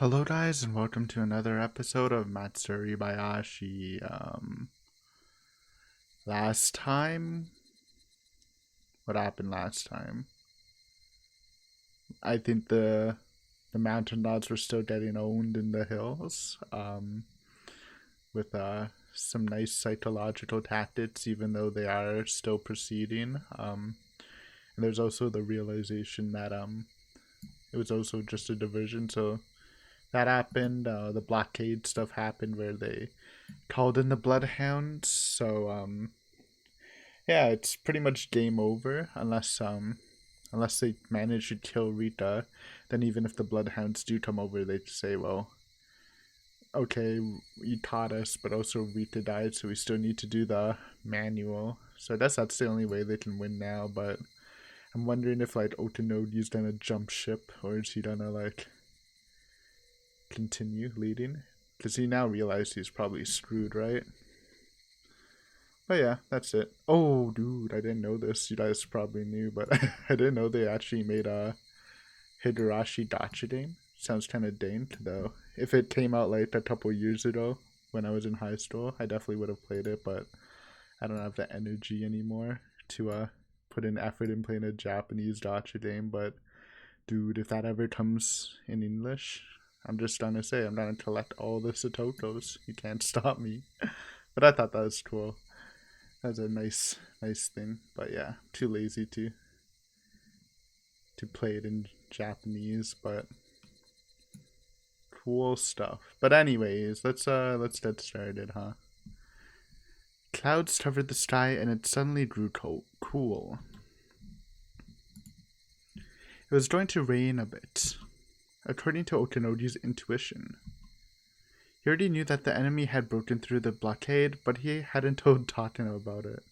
Hello guys and welcome to another episode of Matsuribayashi. Last time, what happened last time? I think the mountain gods were still getting owned in the hills, with some nice psychological tactics, even though they are still proceeding. And there's also the realization that it was also just a diversion, so that happened. The blockade stuff happened where they called in the bloodhounds. So yeah, it's pretty much game over unless they manage to kill Rita. Then even if the bloodhounds do come over, they say, well, okay, you taught us, but also Rita died, so we still need to do the manual. So I guess that's the only way they can win now. But I'm wondering if like Otonodi's gonna jump ship, or is he gonna like continue leading? Because he now realized he's probably screwed, right? But yeah, that's it. Oh, dude, I didn't know this. You guys probably knew, but I didn't know they actually made a Higurashi game. Sounds kind of dank, though. If it came out like a couple years ago when I was in high school, I definitely would have played it, but I don't have the energy anymore to put in effort in playing a Japanese game. But dude, if that ever comes in English, I'm just gonna say I'm gonna collect all the Satokos. You can't stop me. But I thought that was cool. That's a nice thing. But yeah, too lazy to play it in Japanese, but cool stuff. But anyways, let's get started, huh? Clouds covered the sky and it suddenly grew cool. It was going to rain a bit, according to Okanodi's intuition. He already knew that the enemy had broken through the blockade, but he hadn't told Takano about it.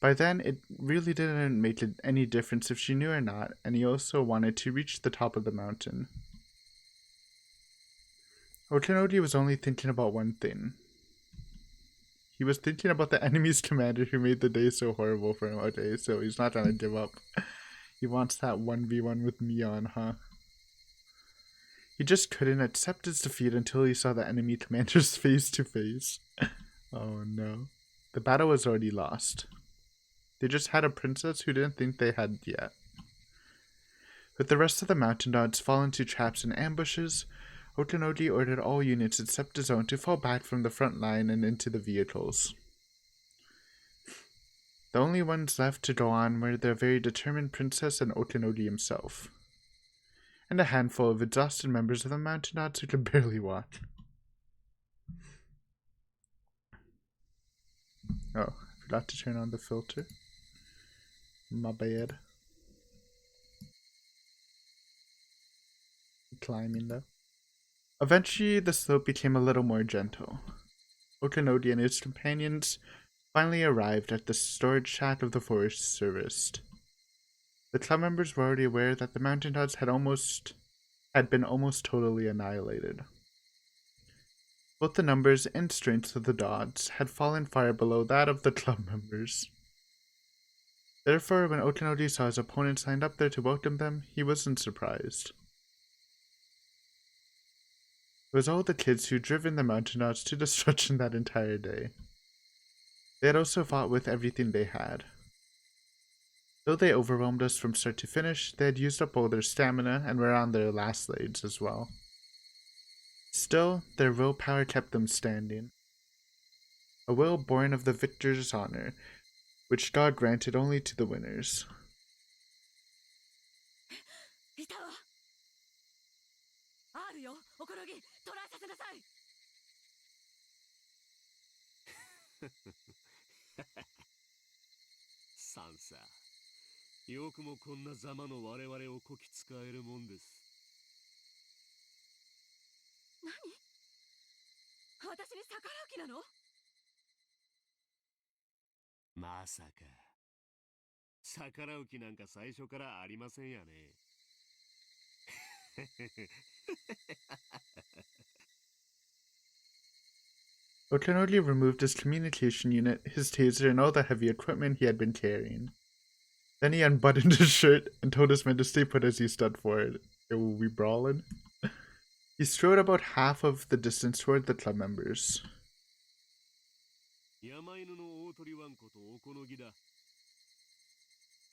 By then, it really didn't make any difference if she knew or not, and he also wanted to reach the top of the mountain. Okanodi was only thinking about one thing. He was thinking about the enemy's commander who made the day so horrible for him. Okay, so he's not gonna give up. He wants that 1v1 with Mion, huh? He just couldn't accept his defeat until he saw the enemy commanders face to face. Oh no. The battle was already lost. They just had a princess who didn't think they had yet. With the rest of the mountain gods fall into traps and ambushes, Okanodi ordered all units except his own to fall back from the front line and into the vehicles. The only ones left to go on were the very determined princess and Okanodi himself, and a handful of exhausted members of the mountain gods who could barely walk. Oh, I forgot to turn on the filter. My bad. Climbing though. Eventually, the slope became a little more gentle. Okanodi and his companions finally arrived at the storage shack of the Forest Service. The club members were already aware that the mountain gods had been almost totally annihilated. Both the numbers and strength of the gods had fallen far below that of the club members. Therefore, when Okanodi saw his opponents lined up there to welcome them, he wasn't surprised. It was all the kids who'd driven the mountain gods to destruction that entire day. They had also fought with everything they had. Though they overwhelmed us from start to finish, they had used up all their stamina and were on their last legs as well. Still, their willpower kept them standing. A will born of the victor's honor, which God granted only to the winners. Sansa, よくもこんなざまの我々をこき使えるもんです。何？私に逆らう気なの？まさか逆らう気なんか最初からありませんやね。Okanodi removed his communication unit, his taser, and all the heavy equipment he had been carrying. Then he unbuttoned his shirt and told his men to stay put as he stood forward. It will be brawling. He strode about half of the distance toward the club members. 山犬の大鳥ワンコとおこのぎだ。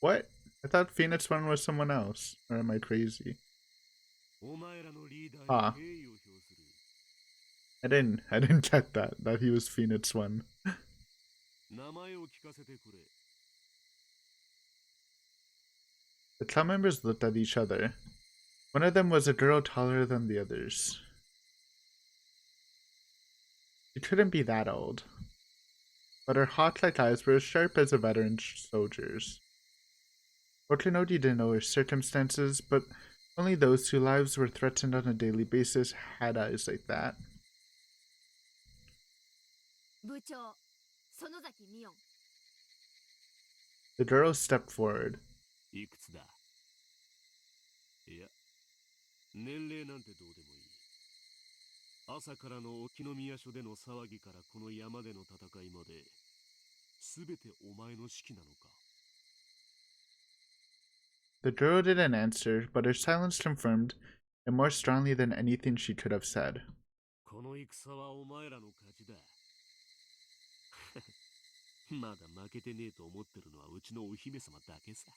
What? I thought Phoenix One was someone else. Or am I crazy? お前らのリーダーに Ah, 敬意を表する。 I didn't get that he was Phoenix One. 名前を聞かせてくれ。 The club members looked at each other. One of them was a girl taller than the others. She couldn't be that old. But her hawk-like eyes were as sharp as a veteran soldier's. Otonodi didn't know her circumstances, but only those whose lives were threatened on a daily basis had eyes like that. 部長、園崎美音。 The girl stepped forward. いくつだ。いや、年齢なんてどうでもいい。朝からの沖宮署での騒ぎからこの山での戦いまで、すべてお前の指揮なのか。 The girl didn't answer, but her silence confirmed it more strongly than anything she could have said. この戦はお前らの勝ちだ。まだ負けてねえと思ってるのはうちのお姫様だけさ。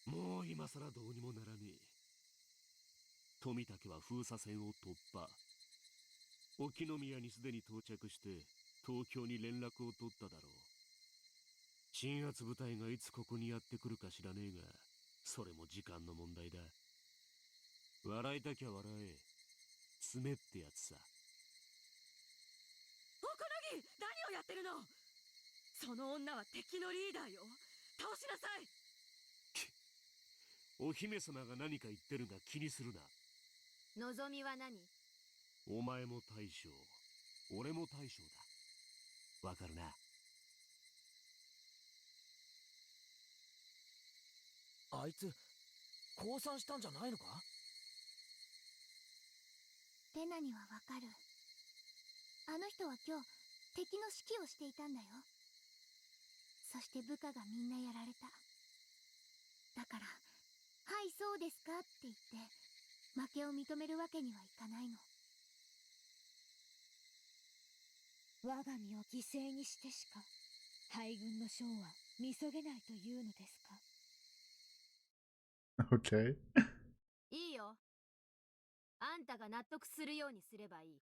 もう今さらどうにもならねえ。富武は封鎖線を突破。沖宮にすでに到着して東京に連絡を取っただろう。鎮圧部隊がいつここにやってくるか知らねえが、それも時間の問題だ。笑いたきゃ笑え。爪ってやつさ。おこのぎ、何をやってるの。その女は敵のリーダーよ。倒しなさい。お姫様が何か言ってるが気にするな。望みは何。お前も大将、俺も大将だ。わかるな。あいつ降参したんじゃないのか。レナにはわかる。あの人は今日敵の指揮をしていたんだよ。そして部下がみんなやられた。だから「はいそうですか」って言って負けを認めるわけにはいかないの。我が身を犠牲にしてしか敗軍の将は見そげないというのですか。 Okay. いいよ。あんたが納得するようにすればいい。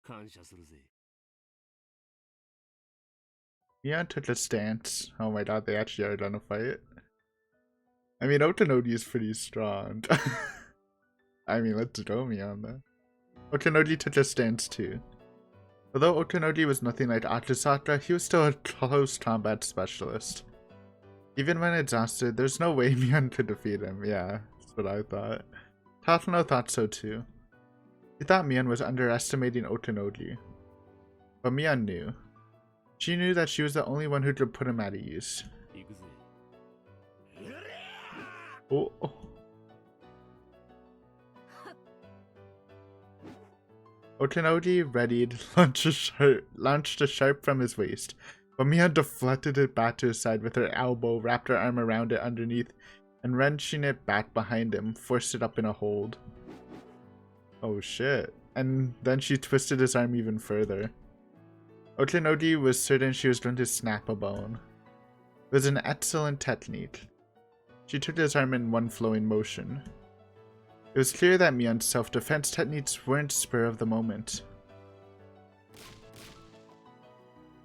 感謝するぜ。 Mion took a stance. Oh my god, they actually are gonna fight. I mean, Otonodi is pretty strong. I mean, let's go Mion though. Otonodi took a stance too. Although Otonodi was nothing like Akasaka, he was still a close combat specialist. Even when exhausted, there's no way Mion could defeat him. Yeah, that's what I thought. Tatano thought so too. He thought Mion was underestimating Otonodi. But Mion knew. She knew that she was the only one who could put him at ease. 行くぜ。 Oh, oh. Otonodi readied, launched a sharp from his waist, but Mion deflected it back to his side with her elbow, wrapped her arm around it underneath, and wrenching it back behind him, forced it up in a hold. Oh shit. And then she twisted his arm even further. Otonodi was certain she was going to snap a bone. It was an excellent technique. She took his arm in one flowing motion. It was clear that Mion's self-defense techniques weren't spur of the moment.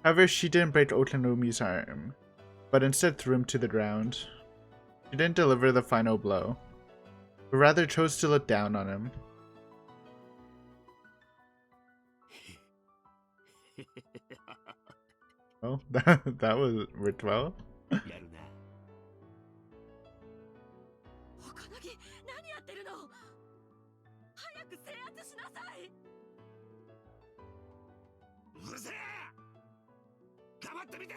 However, she didn't break Otonomi's arm, but instead threw him to the ground. She didn't deliver the final blow, but rather chose to look down on him. Oh, that was worked well. やるな。 おこのぎ、何やってるの。早く制圧しなさい。うるせえ。黙ってみて。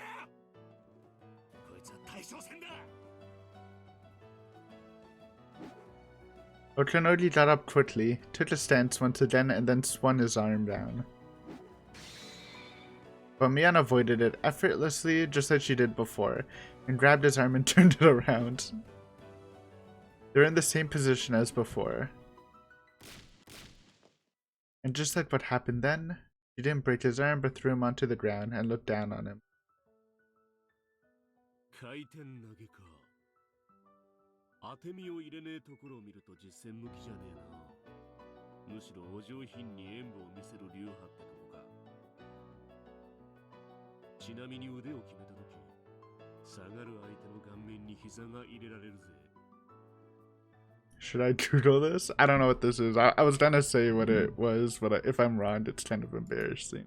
こいつは大将戦だ。 Otonodi got up quickly, took a stance once again, and then swung his arm down. But Mion avoided it effortlessly, just like she did before, and grabbed his arm and turned it around. They're in the same position as before. And just like what happened then, she didn't break his arm but threw him onto the ground and looked down on him. 回転投げか。当て身を入れねえところを見ると実戦向きじゃねえな。むしろお上品に演舞を見せる流派ってとこか。ちなみに腕を決めたとき、下がる相手の顔面に膝が入れられるぜ。Should I Google this? I don't know what this is. I was gonna say what it was, but if I'm wrong, it's kind of embarrassing.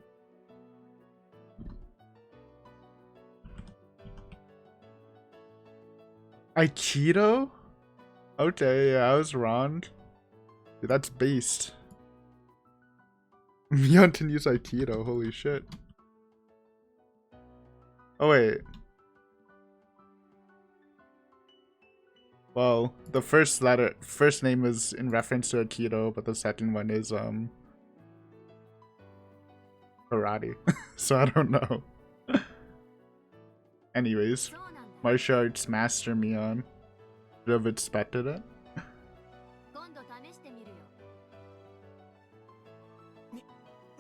Aikido? Okay, yeah, I was wrong. Dude, that's based. Mion can use Aikido, holy shit. Oh wait. Well, the first name is in reference to Aikido, but the second one is karate. So I don't know. Anyways, martial arts master Mion. Should have expected it. 今度試してみるよ。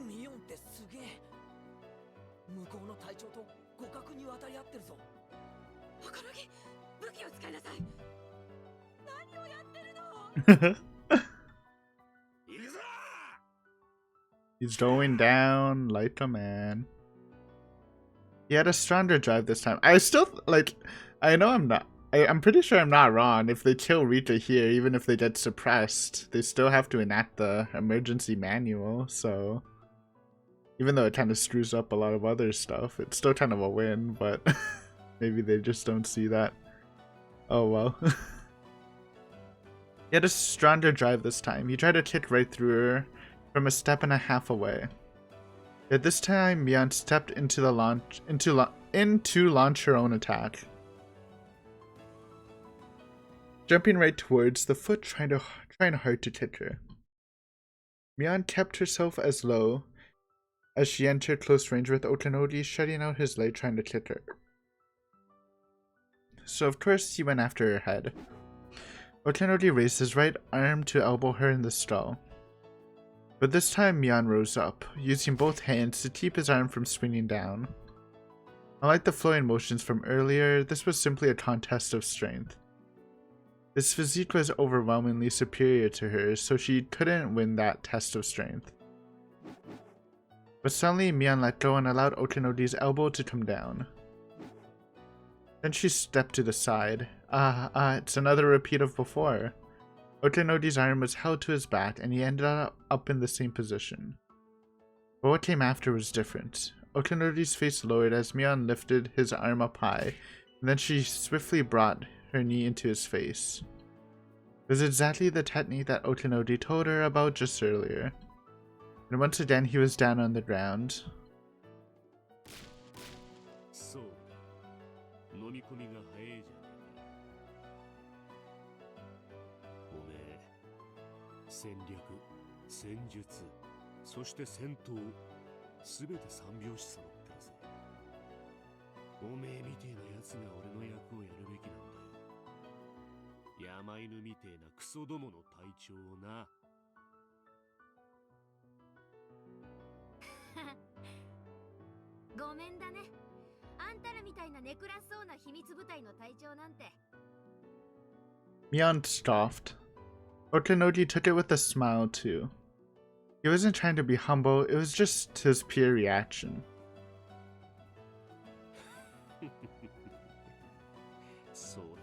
ミオンってすげえ。向こうの隊長と互角に渡り合ってるぞ。ほころぎ、武器を使いなさい。何をやってるの？ He's going down like a man. He had a stronger drive this time. I still, like, I know I'm pretty sure I'm not wrong. If they kill Rita here, even if they get suppressed, they still have to enact the emergency manual, so... Even though it kind of screws up a lot of other stuff, it's still kind of a win, but maybe they just don't see that. Oh well. He had a stronger drive this time. He tried to kick right through her from a step and a half away. Yet this time, Mion stepped into launch her own attack. Jumping right towards the foot, trying hard to kick her. Mion kept herself as low as she entered close range with Okanori shutting out his leg trying to kick her. So of course he went after her head. Okanori raised his right arm to elbow her in the stall. But this time Mion rose up, using both hands to keep his arm from swinging down. Unlike the flowing motions from earlier, this was simply a contest of strength. His physique was overwhelmingly superior to hers, so she couldn't win that test of strength. But suddenly Mion let go and allowed Okanori's elbow to come down. Then she stepped to the side. It's another repeat of before. Okanori's arm was held to his back and he ended up in the same position. But what came after was different. Okanori's face lowered as Mion lifted his arm up high, and then she swiftly brought her knee into his face. It was exactly the technique that Okanori told her about just earlier. And once again he was down on the ground. So, 飲み込みが早いじゃねえか。おめえ、戦略、戦術、そして戦闘、すべて三拍子揃ってるぜ。おめえみてえなやつが俺の役をやるべきなんだよ。山犬みてえなクソどもの隊長をな。ごめんだね。あんたらみたいなネクラそうな秘密部隊の隊長なんて。Mion scoffed. Okanori took it with a smile too. He wasn't trying to be humble, it was just his pure reaction. そうだ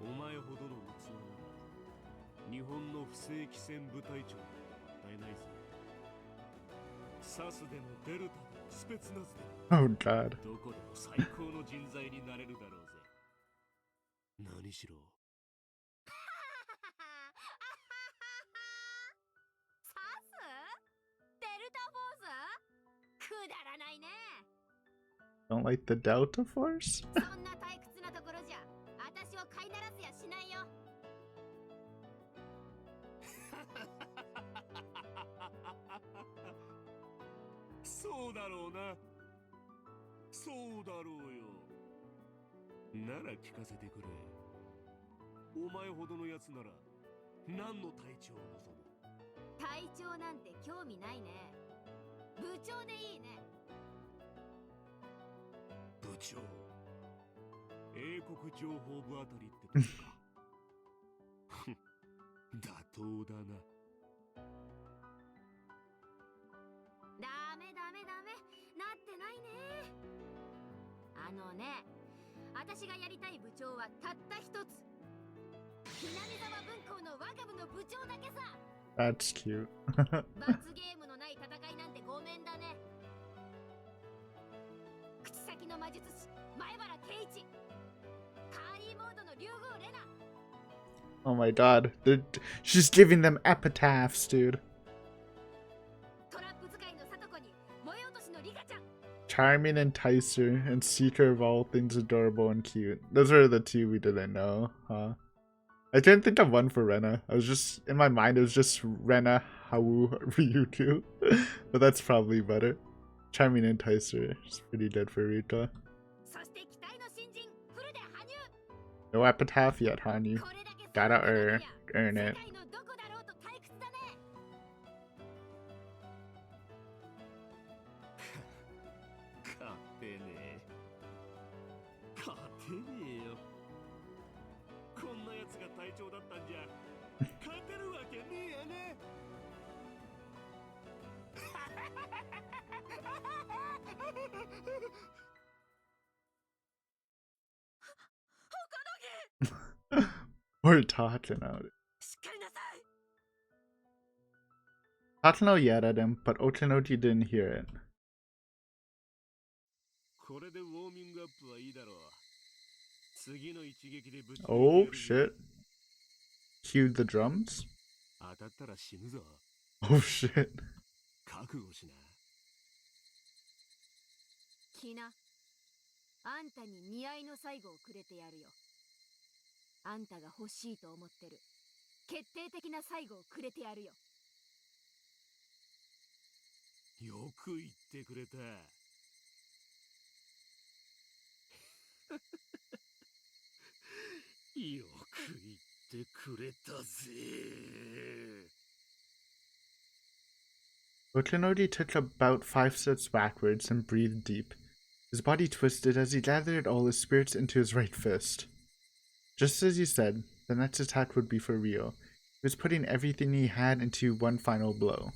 な。お前ほどの器なら日本の不正規戦部隊長にもったいないぜ。サスでもデルタでもスペツナズでも Oh god. どこでも最高の人材になれるだろうぜ。何しろ。サス？デルタフォース？くだらないね。Don't like the Delta Force? そんな退屈なところじゃ、私を飼いならすやしないよ。そうだろうな。そうだろうよ。なら聞かせてくれ。お前ほどのやつなら何の隊長を望む？隊長なんて興味ないね。部長でいいね。部長、英国情報部あたりってことか。妥当だな。ダメダメダメ、なってないね。あのね、私がやりたい部長はたった一つ。南沢文庫の我が部の部長だけさ。That's cute. 罰ゲームのない戦いなんてごめんだね。口先の魔術師前原圭一、カーリーモードの竜宮レナ。 Oh my god. She's giving them epitaphs, dude. トラップ使いのサトコに模様落としのリカちゃん。 Charming enticer and seeker of all things adorable and cute. Those are the two we didn't know, huh? I didn't think of one for Rena. I was just, in my mind, it was just Rena, Hawu, Ryuku. But that's probably better. Charming enticer is pretty dead for Rika. そして期待の新人フルで羽生。 No epitaph yet, honey. これだけ Gotta 世 earn it. 界のどこだろうと退屈だね。勝てねえ。勝てねえよ。こんなやつが隊長だったんじゃ勝てるわけねえよね。Or Tatano. しっかりなさい。 Tatano yelled at him, but Otanoji didn't hear it. これでウォーミングアップはいいだろう。次の一撃でぶち Oh shit. Cued the drums? 当たったら死ぬぞ。 Oh shit. 覚悟しな。キナ、あんたに見合いの最後をくれてやるよ。あんたが欲しいと思ってる決定的な最後をくれてやるよ。よく言ってくれた。よく言ってくれたぜ。 Otanoji took about 5 steps backwards and breathed deep. His body twisted as he gathered all his spirits into his right fist. Just as he said, the next attack would be for real. He was putting everything he had into one final blow.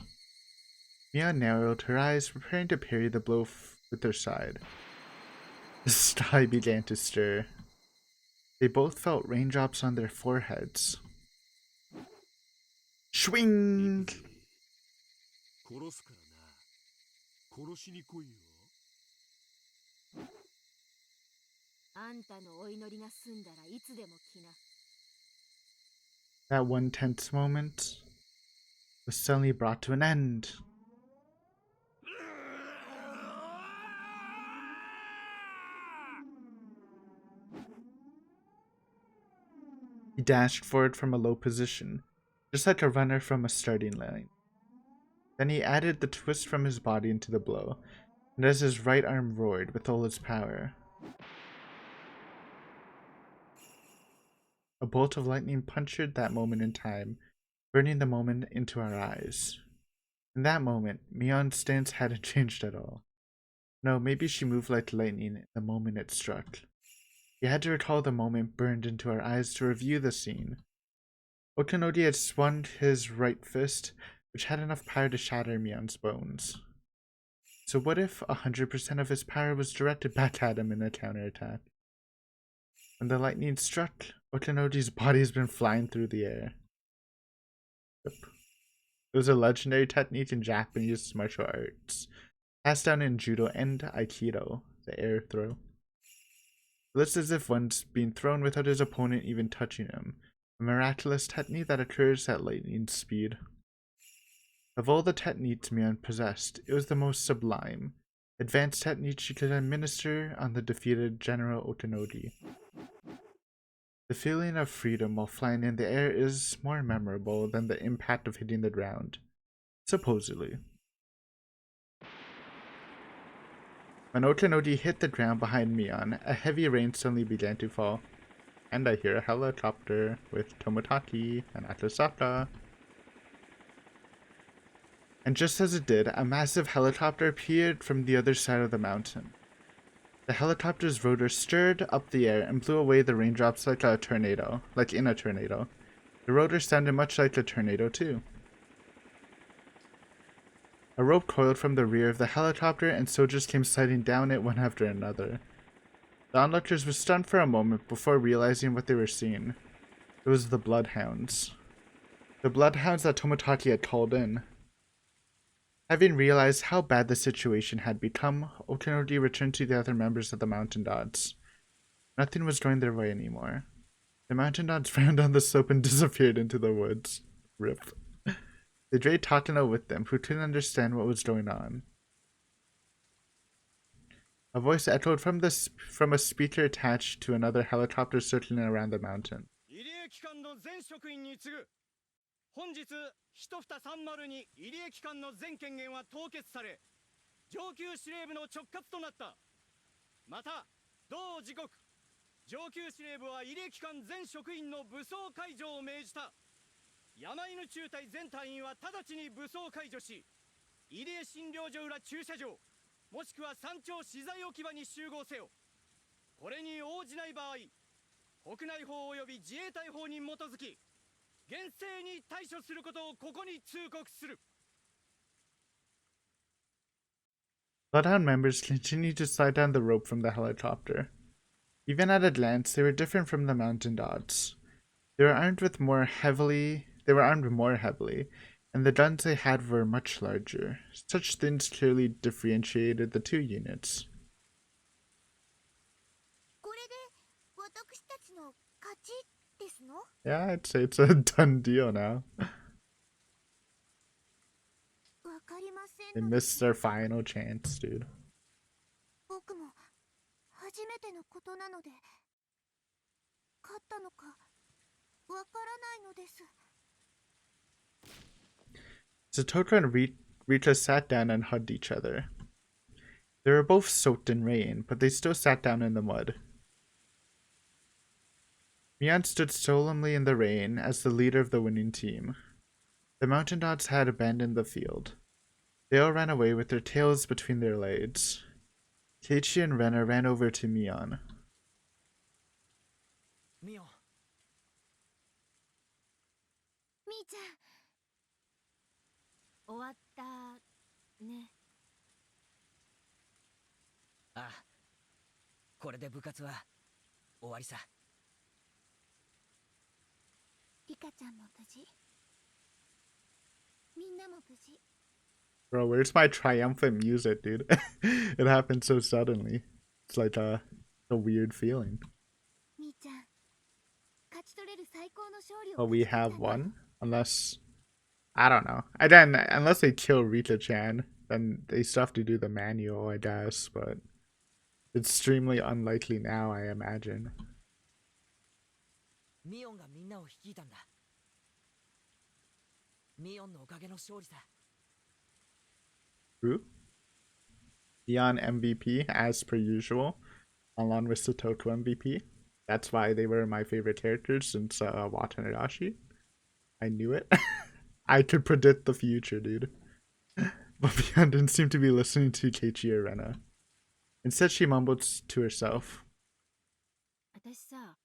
Mia narrowed her eyes, preparing to parry the blow with her side. The sky began to stir. They both felt raindrops on their foreheads. Swing! 殺すからな。殺しに来いよ。あんたのお祈りが済んだらいつでも来な。 That one tense moment was suddenly brought to an end. He dashed forward from a low position, just like a runner from a starting line. Then he added the twist from his body into the blow, and as his right arm roared with all its power, a bolt of lightning punctured that moment in time, burning the moment into our eyes. In that moment, Mion's stance hadn't changed at all. No, maybe she moved like lightning the moment it struck. We had to recall the moment burned into our eyes to review the scene. Okanodi had swung his right fist, which had enough power to shatter Mion's bones. So what if 100% of his power was directed back at him in a counterattack? When the lightning struck, Okanodi's body has been flying through the air. Yep. It was a legendary technique in Japanese martial arts, passed down in Judo and Aikido, the air throw. It looks as if one's being thrown without his opponent even touching him, a miraculous technique that occurs at lightning speed. Of all the techniques Mion possessed, it was the most sublime, advanced technique she could administer on the defeated General Okanodi. The feeling of freedom while flying in the air is more memorable than the impact of hitting the ground, supposedly. When Okanodi hit the ground behind Mion, a heavy rain suddenly began to fall. And I hear a helicopter with Tomotaki and Atasaka. And just as it did, a massive helicopter appeared from the other side of the mountain. The helicopter's rotor stirred up the air and blew away the raindrops like a tornado, like in a tornado. The rotor sounded much like a tornado too. A rope coiled from the rear of the helicopter and soldiers came sliding down it one after another. The onlookers were stunned for a moment before realizing what they were seeing. It was the bloodhounds. The bloodhounds that Tomotaki had called in. Having realized how bad the situation had become, Okinori returned to the other members of the Mountain Dots. Nothing was going their way anymore. The Mountain Dots frowned on the slope and disappeared into the woods. Rip. They dragged Takano with them, who couldn't understand what was going on. A voice echoed from a speaker attached to another helicopter circling around the mountain. 本日1230入江機関の全権限は凍結され、上級司令部の直轄となった。また同時刻、上級司令部は入江機関全職員の武装解除を命じた。山犬中隊全隊員は直ちに武装解除し、入江診療所裏駐車場、もしくは山頂資材置き場に集合せよ。これに応じない場合、国内法及び自衛隊法に基づき、 Bloodhound members continued to slide down the rope from the helicopter. Even at a glance, they were different from the Mountain Dots. They were armed more heavily, and the guns they had were much larger. Such things clearly differentiated the two units. Yeah, I'd say it's a done deal now. They missed their final chance, dude. Satoka and Rita sat down and hugged each other. They were both soaked in rain, but they still sat down in the mud. Mian stood solemnly in the rain as the leader of the winning team. The Mountain Dots had abandoned the field. They all ran away with their tails between their legs. Keiichi and Rena ran over to Mian. Mian. Mi-chan. 終わったね。ああ。これで部活は終わりさ。リカちゃんも無事。みんなも無事。 Bro, where's my triumphant music, dude? It happened so suddenly. It's like a weird feeling. Well, we have won, unless I don't know. Unless they kill Rita-chan, then they still have to do the manual, I guess. But it's extremely unlikely now, I imagine. ミオンがみんなを率いたんだ。ミオンのおかげの勝利さ。True. Beyond MVP, as per usual, along with Satoku MVP. That's why they were my favorite characters since Watanabe. I knew it. I could predict the future, dude. But Beyond didn't seem to be listening to Keiichi or Rena. Instead, she mumbled to herself. 私さ、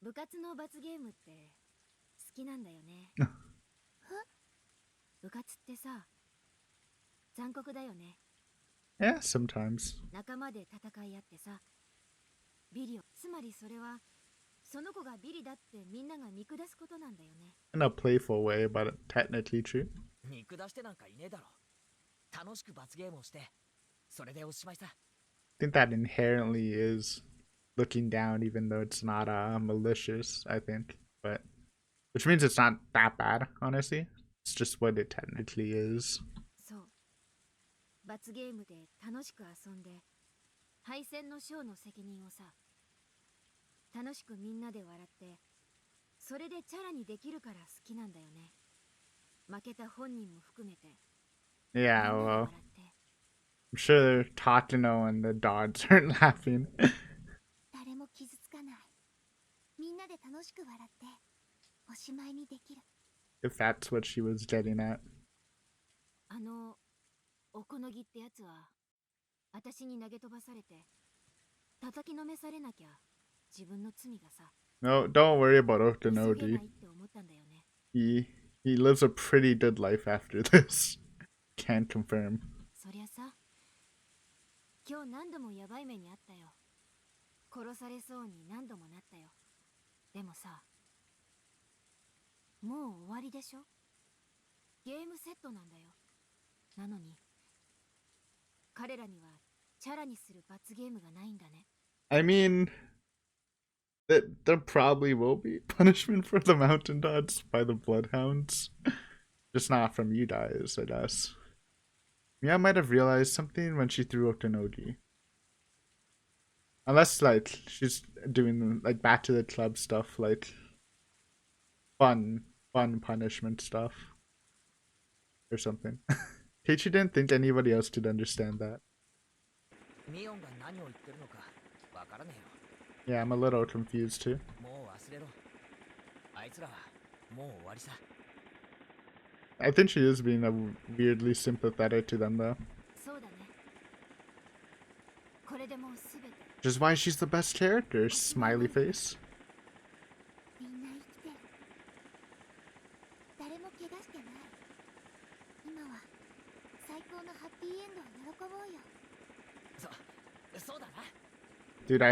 部活の罰ゲームって好きなんだよね。部活ってさ、残酷だよね。Yeah, sometimes. 仲間で戦い合ってさ、ビリを、つまりそれはその子がビリだってみんなが見下すことなんだよね。In a playful way, but technically true. 見下してなんかいねえだろ。楽しく罰ゲームをして、それでおしまいさ。I think that inherently is looking down, even though it's not malicious, I think. But which means it's not that bad, honestly. It's just what it technically is. そう。罰ゲームで楽しく遊んで、敗戦の賞の責任をさ、楽しくみんなで笑って、それでチャラにできるから好きなんだよね。負けた本人も含めて。Yeah, well, I'm sure Takano and the dogs aren't laughing. 誰も傷つかない。みんなで楽しく笑っておしまいにできる。 If that's what she was getting at. おこのぎってやつは私に投げ飛ばされて叩きのめされなきゃ自分の罪がさ。 No, don't worry about 急げな Otonodi. いって思ったんだよね。 He lives a pretty good life after this. Can't confirm. そりゃさ、今日何度もヤバい目にあったよ。殺されそうに何度もなったよ。でもさ、もう終わりでしょ。ゲームセットなんだよ。なのに彼らにはチャラにする罰ゲームがないんだね。 I mean, there probably will be punishment for the mountain dogs by the bloodhounds. Just not from you guys, I guess. Mia might have realized something when she threw Otonogi. Unless, like, she's doing, like, back to the club stuff, like, fun punishment stuff. Or something. Keiichi didn't think anybody else could understand that. ミオンが何を言ってるのかわからねえよ。 Yeah, I'm a little confused too. もう忘れろ。あいつらはもう終わりさ。 I think she is being weirdly sympathetic to them though. そうだね。これでもうすべて。 Which is why she's the best character. Smiley face. みんな生きてる。誰も怪我してない。今は最高のハッピーエンドを喜ぼうよ。そうだな。 Dude,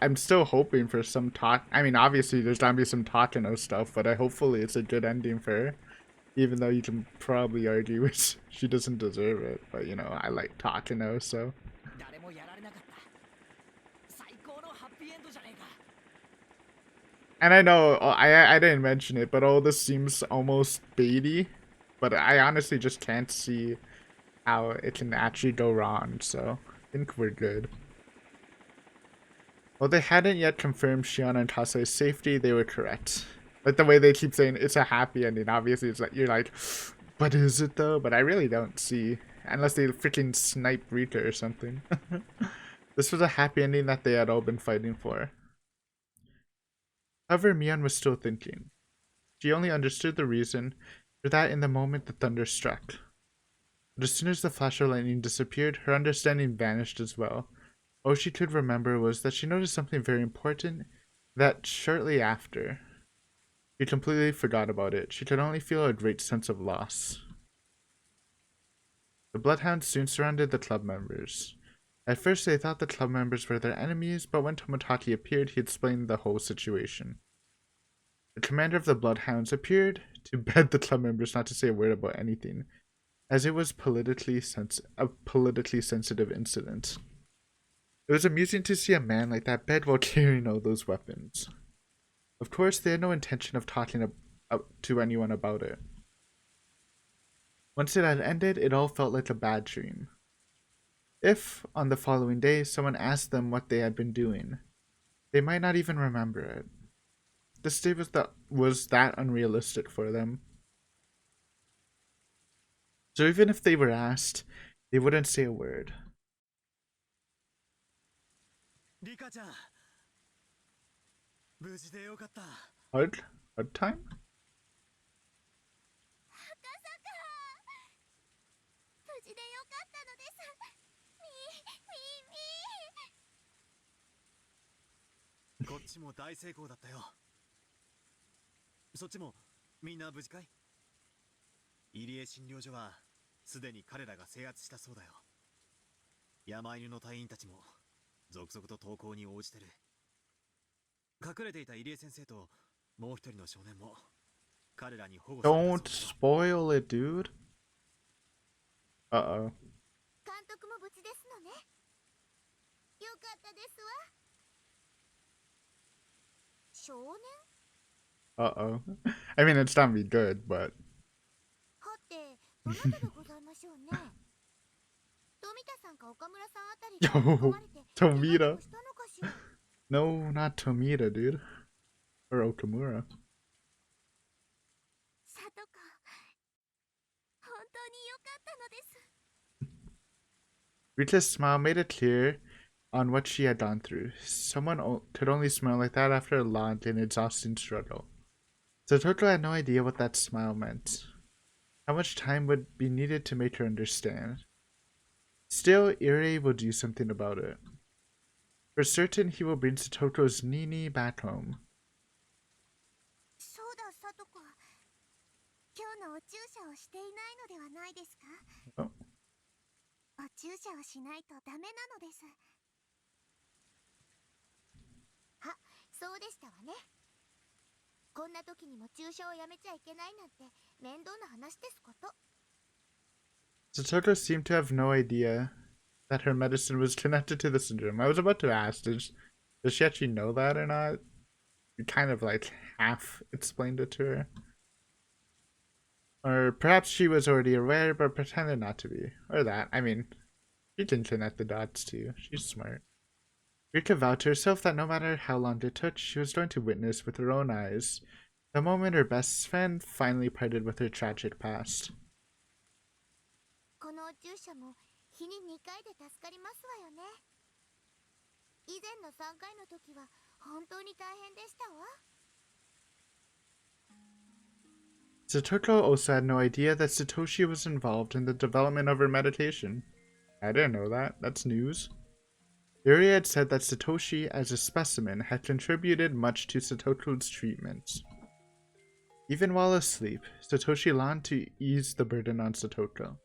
I'm still hoping for some talk. I mean, obviously there's gonna be some Takano stuff, but hopefully it's a good ending for her. Even though you can probably argue she doesn't deserve it, but you know, I like Takano, so. 誰もやられなかった。最高のハッピーエンドじゃねえか。 And I know, I didn't mention it, but all this seems almost baity. But I honestly just can't see how it can actually go wrong, so I think we're good. While they hadn't yet confirmed Shion and Kase's safety, they were correct. Like the way they keep saying it's a happy ending, obviously it's like, you're like, but is it though? But I really don't see, unless they freaking snipe Rika or something. This was a happy ending that they had all been fighting for. However, Mion was still thinking. She only understood the reason for that in the moment the thunder struck. But as soon as the flash of lightning disappeared, her understanding vanished as well. All she could remember was that she noticed something very important, that shortly after, she completely forgot about it. She could only feel a great sense of loss. The bloodhounds soon surrounded the club members. At first they thought the club members were their enemies, but when Tomotaki appeared, he explained the whole situation. The commander of the bloodhounds appeared to beg the club members not to say a word about anything, as it was a politically sensitive incident. It was amusing to see a man like that beg while carrying all those weapons. Of course, they had no intention of talking to anyone about it. Once it had ended, it all felt like a bad dream. If, on the following day, someone asked them what they had been doing, they might not even remember it. This day was that unrealistic for them. So even if they were asked, they wouldn't say a word. リカちゃん、無事でよかった。Hard time? 無事でよかったのです。こっちも大成功だったよ。そっちもみんな無事かい？入江診療所はすでに彼らが制圧したそうだよ。山犬の隊員たちも続々と投降に応じてる。隠れていた入江先生ともう一人の少年も彼らに保護されたそうだよ。 Don't spoil it, dude. Uh-oh. 監督も無事ですのね。よかったですわ。少年？ Uh-oh. I mean, it's not be good, but... はて、どなたでございましょうね。富田さんか岡村さんあたりが追い込まれて、怪我でもしたのかしら。 No, not Tomita, dude. Or Okamura. さとか、本当によかったのです。 Rita's smile made it clear on what she had gone through. Could only smile like that after a long and exhausting struggle. So Totoro had no idea what that smile meant. How much time would be needed to make her understand. Still, Irie will do something about it. For certain, he will bring Satoto's Nini back home. そうだ、さとこ。今日のお注射をしていないのではないですか？ Oh. お注射をしないとダメなのです。あ、そうでしたわね。こんな時にも注射をやめちゃいけないなんて面倒な話ですこと。Satoto seemed to have no idea that her medicine was connected to the syndrome. I was about to ask, does she actually know that or not? You kind of like half explained it to her. Or perhaps she was already aware but pretended not to be. Or that. I mean, she can connect the dots too. She's smart. Rika vowed to herself that no matter how long it took, she was going to witness with her own eyes the moment her best friend finally parted with her tragic past. このお注射も日に2回で助かりますわよね。以前の3回の時は本当に大変でしたわ。Satoto also had no idea that Satoshi was involved in the development of her meditation. I didn't know that. That's news. Yuri had said that Satoshi, as a specimen, had contributed much to Satoto's treatments. Even while asleep, Satoshi longed to ease the burden on Satoto.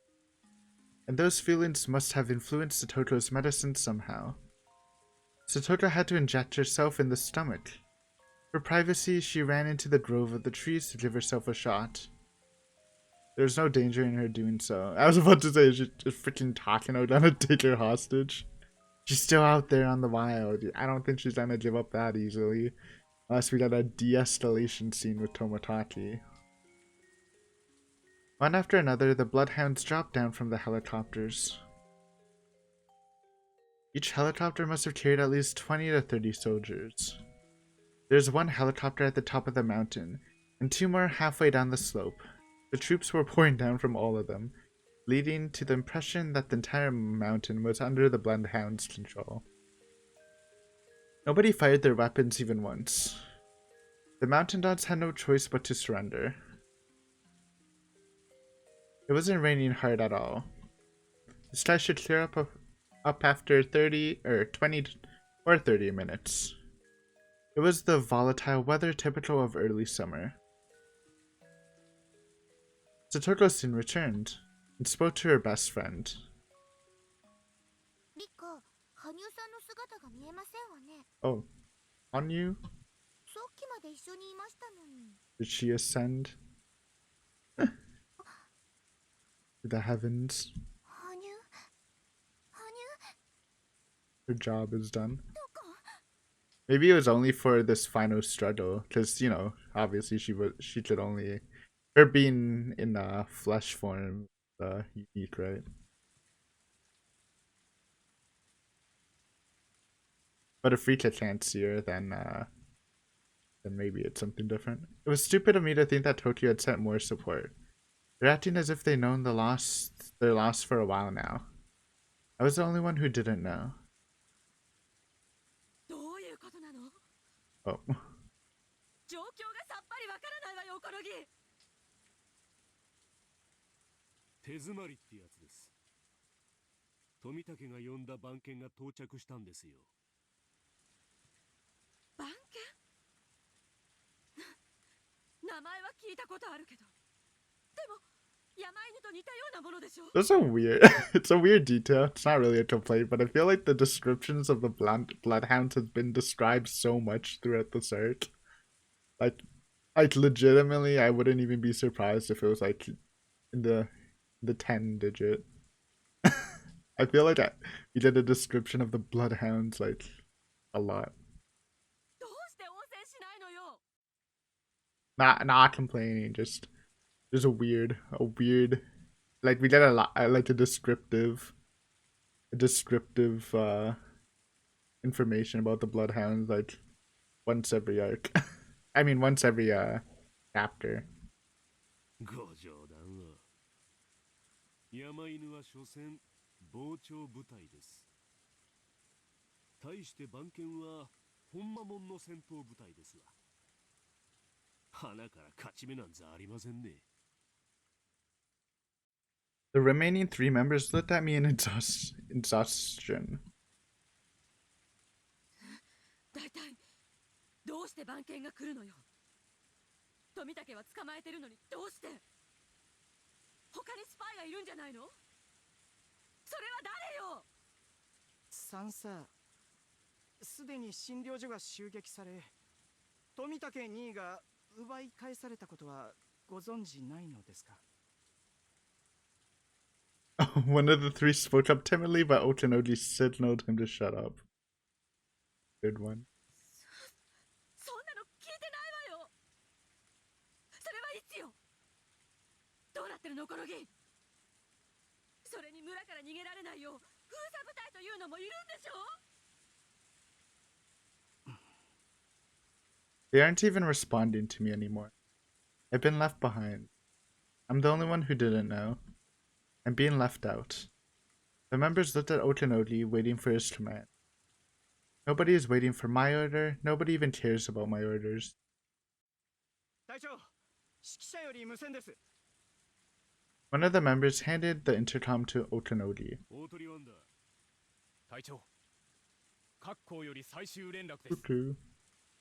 And those feelings must have influenced Satoto's medicine somehow. Satoto had to inject herself in the stomach. For privacy, she ran into the grove of the trees to give herself a shot. There's no danger in her doing so. I was about to say, she's just freaking talking out to take her hostage. She's still out there on the wild. I don't think she's gonna give up that easily. Unless we got a de-escalation scene with Toмотaki. One after another, the bloodhounds dropped down from the helicopters. Each helicopter must have carried at least 20 to 30 soldiers. There's one helicopter at the top of the mountain, and 2 more halfway down the slope. The troops were pouring down from all of them, leading to the impression that the entire mountain was under the bloodhounds' control. Nobody fired their weapons even once. The mountain dogs had no choice but to surrender. It wasn't raining hard at all. The sky should clear up after 20 or 30 minutes. It was the volatile weather typical of early summer. Satoto soon returned and spoke to her best friend. リカ、羽生さんの姿が見えませんわね。 Oh, Hanyu? さっきまで一緒にいましたのに。 Did she ascend to the heavens? 羽生、羽生、 Her job is done. どこ？ Maybe it was only for this final struggle, because, you know, obviously she could only... Her being in flesh form, unique, right? But if Rika can't see her, then maybe it's something different. It was stupid of me to think that Tokyo had sent more support. They're acting as if they'd known their loss for a while now. I was the only one who didn't know. どういうことなの？ Oh. 状況がさっぱりわからないわよ、おころぎ。手詰まりってやつです。富武が呼んだ番犬が到着したんですよ。番犬？名前は聞いたことあるけど。でも、山犬と似たようなものでしょ？ That's a weird, it's a weird detail. It's not really a complaint, but I feel like the descriptions of the bloodhounds has been described so much throughout the search. Like legitimately, I wouldn't even be surprised if it was like in the 10 digit. I feel like we did a description of the bloodhounds like a lot. どうして応戦しないのよ？ Not complaining, just a weird, like we did a lot, like a descriptive information about the bloodhounds like once every arc. I mean once every chapter. ご冗談を。山犬は所詮傍聴部隊です。対して番犬は本間門の戦闘部隊ですわ。花から勝ち目なんざありませんね。The remaining 3 members looked at me in exhaustion. 大体どうして番犬が来るのよ。富武は捕まえてるのにどうして。他にスパイがいるんじゃないの。それは誰よ。さんさ、すでに診療所が襲撃され、富武2位が奪い返されたことはご存知ないのですか。One of the 3 spoke up timidly, but Ochinodi signaled him to shut up. Good one. そんなの聞いてないわよ。それはいつよ。どうなってるのこの議。それに村から逃げられないよう封鎖部隊というのもいるんでしょ。 They aren't even responding to me anymore. I've been left behind. I'm the only one who didn't know. I'm being left out. The members looked at Ochinodi, waiting for his command. Nobody is waiting for my order. Nobody even cares about my orders. 隊長、指揮者より無線です。 One of the members handed the intercom to Ochinodi. 大鳥ワンダー。隊長、各校より最終連絡です。 Cuckoo.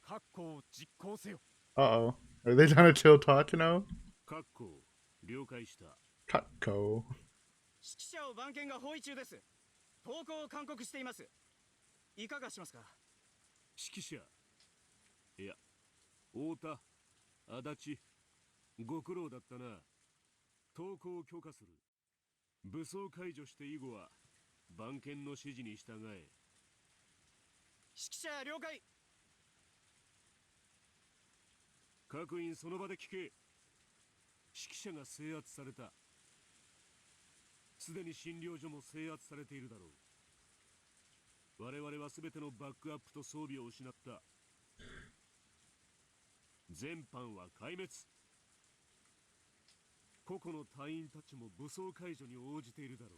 各校を実行せよ。 Uh-oh. Are they trying to chill Takano? 各校、了解した。 Takko. 指揮者を番犬が包囲中です。投降を勧告しています。いかがしますか。指揮者。いや、太田、足立、ご苦労だったな。投降を許可する。武装解除して以後は番犬の指示に従え。指揮者了解。各員その場で聞け。指揮者が制圧された。すでに診療所も制圧されているだろう。我々は全てのバックアップと装備を失った。全班は壊滅。個々の隊員たちも武装解除に応じているだろ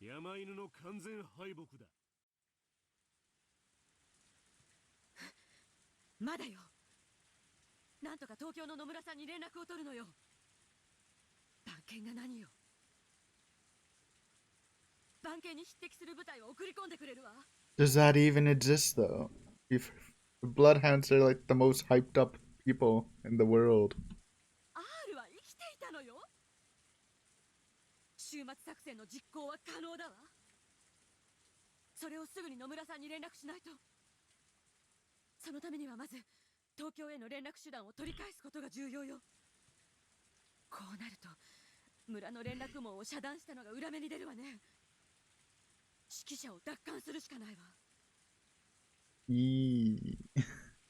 う。山犬の完全敗北だ。まだよ。なんとか東京の野村さんに連絡を取るのよ。番犬が何よ。番犬に匹敵する部隊を送り込んでくれるわ。 Does that even exist, though? The Bloodhounds are like the most hyped up people in the world. R は生きていたのよ。終末作戦の実行は可能だわ。それをすぐに野村さんに連絡しないと。そのためにはまず東京への連絡手段を取り返すことが重要よ。こうなると村の連絡網を遮断したのが裏目に出るわね。指揮者を奪還するしかないわ。指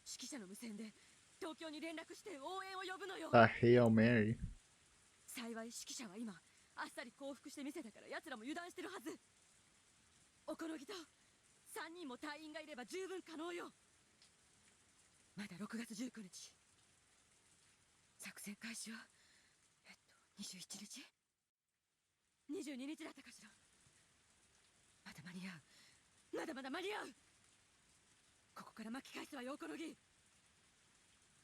揮者の無線で東京に連絡して応援を呼ぶのよ。A Hail Mary. 幸い指揮者は今あっさり降伏してみせたから奴らも油断してるはず。おこのぎと3人も隊員がいれば十分可能よ。まだ6月19日。作戦開始は21日22日だったかしら。まだ間に合う。まだまだ間に合う。ここから巻き返すわよ、おこのぎ。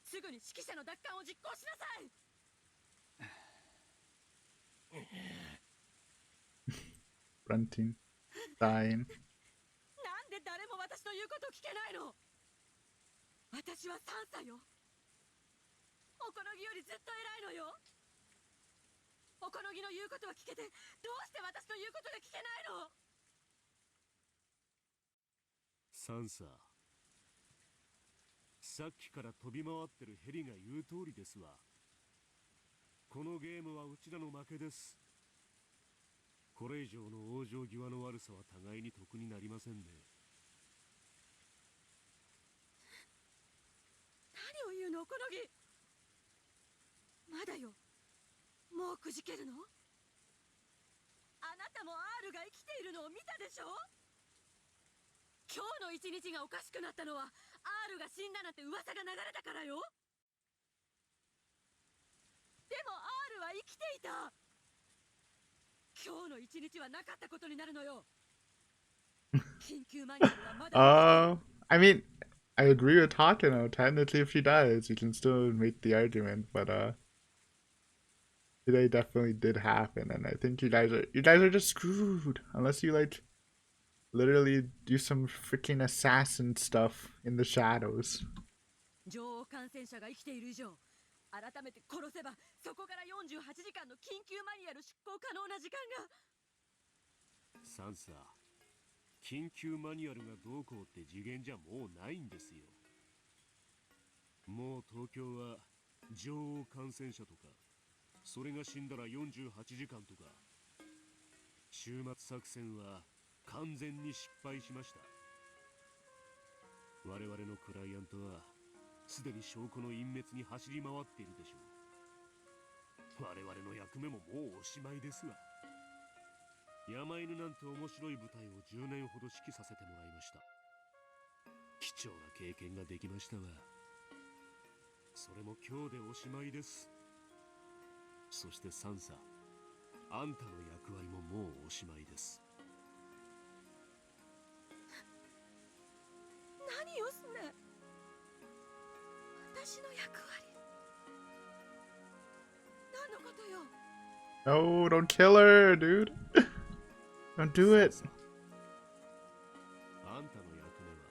すぐに指揮者の奪還を実行しなさい。Grunting. Dying. なんで誰も私の言うこと聞けないの。私は3歳よ。おこのぎよりずっと偉いのよ。おこのぎの言うことは聞けて、どうして私の言うことが聞けないの。サンサー。さっきから飛び回ってるヘリが言う通りですわ。このゲームはうちらの負けです。これ以上の往生際の悪さは互いに得になりませんね。何を言うの、おこのぎ。まだよ。もうくじけるの。あなたも R が生きているのを見たでしょ。今日の一日がおかしくなったのは R が死んだなんて噂が流れたからよ。でも R は生きていた。今日の一日はなかったことになるのよ。き緊急マニュアルはまだ I mean, I agree with Takano. Technically, if she dies, you can still make the argument, but today definitely did happen, and I think you guys are just screwed unless you like literally do some freaking assassin stuff in the shadows. 女王感染者が生きている以上、改めて殺せばそこから48時間の緊急マニュアル執行可能な時間が。サンサ、緊急マニュアルがどうこうって次元じゃもうないんですよ。もう東京は女王感染者とか、それが死んだら48時間とか、終末作戦は完全に失敗しました。我々のクライアントはすでに証拠の隠滅に走り回っているでしょう。我々の役目ももうおしまいですわ。山犬なんて面白い舞台を10年ほど指揮させてもらいました。貴重な経験ができましたわ。それも今日でおしまいです。そしてサンサ、あんたの役割ももうおしまいです。何よそれ。私の役割。何のことよ。No, don't kill her, dude. Don't do it. あんたの役目は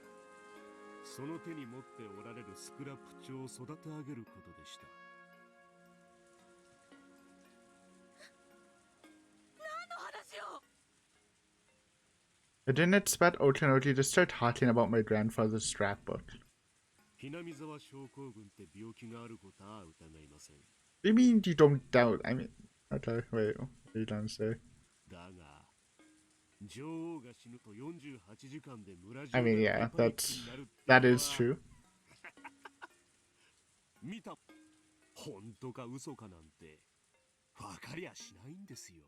その手に持っておられるスクラップ帳を育て上げることでした。何の話よ。I didn't expect Otonoki to start talking about my grandfather's scrapbook. 南沢症候群って病気があることは疑いません。 What do you mean you don't doubt? I mean, okay, wait, what are you trying to say? だが女王が死ぬと48時間で村中 I mean, が yeah, パニックになるって that のは is true. 見た、本当か嘘かなんて分かりゃしないんですよ。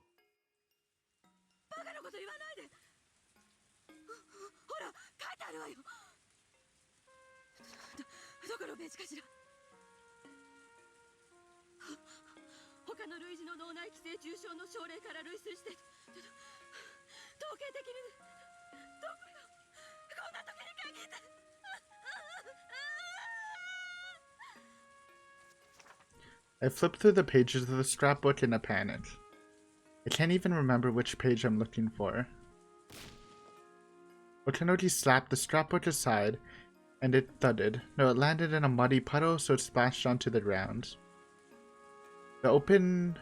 バカなこと言わないで。ほら、書いてあるわよ。どこのページかしら。他の類似の脳内寄生虫症の症例から類推して統計的にどこよ。こんな時に限って。I flipped through the pages of the scrapbook in a panic. I can't even remember which page I'm looking for. Otonoki slapped the scrapbook aside, and it thudded. No, it landed in a muddy puddle, so it splashed onto the ground. The open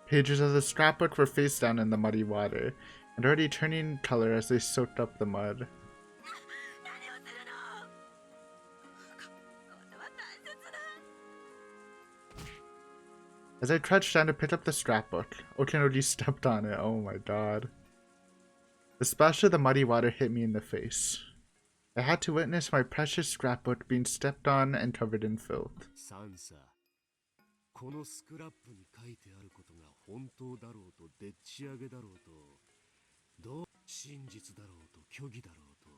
pages of the scrapbook were face down in the muddy water, and already turning color as they soaked up the mud. As I crouched down to pick up the scrapbook, Otonoki stepped on it. Oh my god. The splash of the muddy water hit me in the face. I had to witness my precious scrapbook being stepped on and covered in filth. サンサ、このスクラップに書いてあることが本当だろうとでっち上げだろうと、どう真実だろうと虚偽だろうと。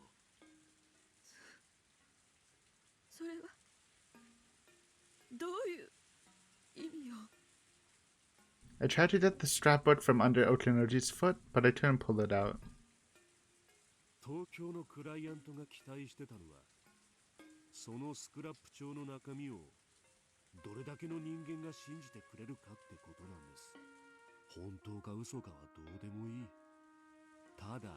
それはどういう意味よ。I tried to get the scrapbook from under Otonoki's foot, but I couldn't pull it out. 東京のクライアントが期待してたのは、そのスクラップ帳の中身をどれだけの人間が信じてくれるかってことなんです。本当か嘘かはどうでもいい。ただ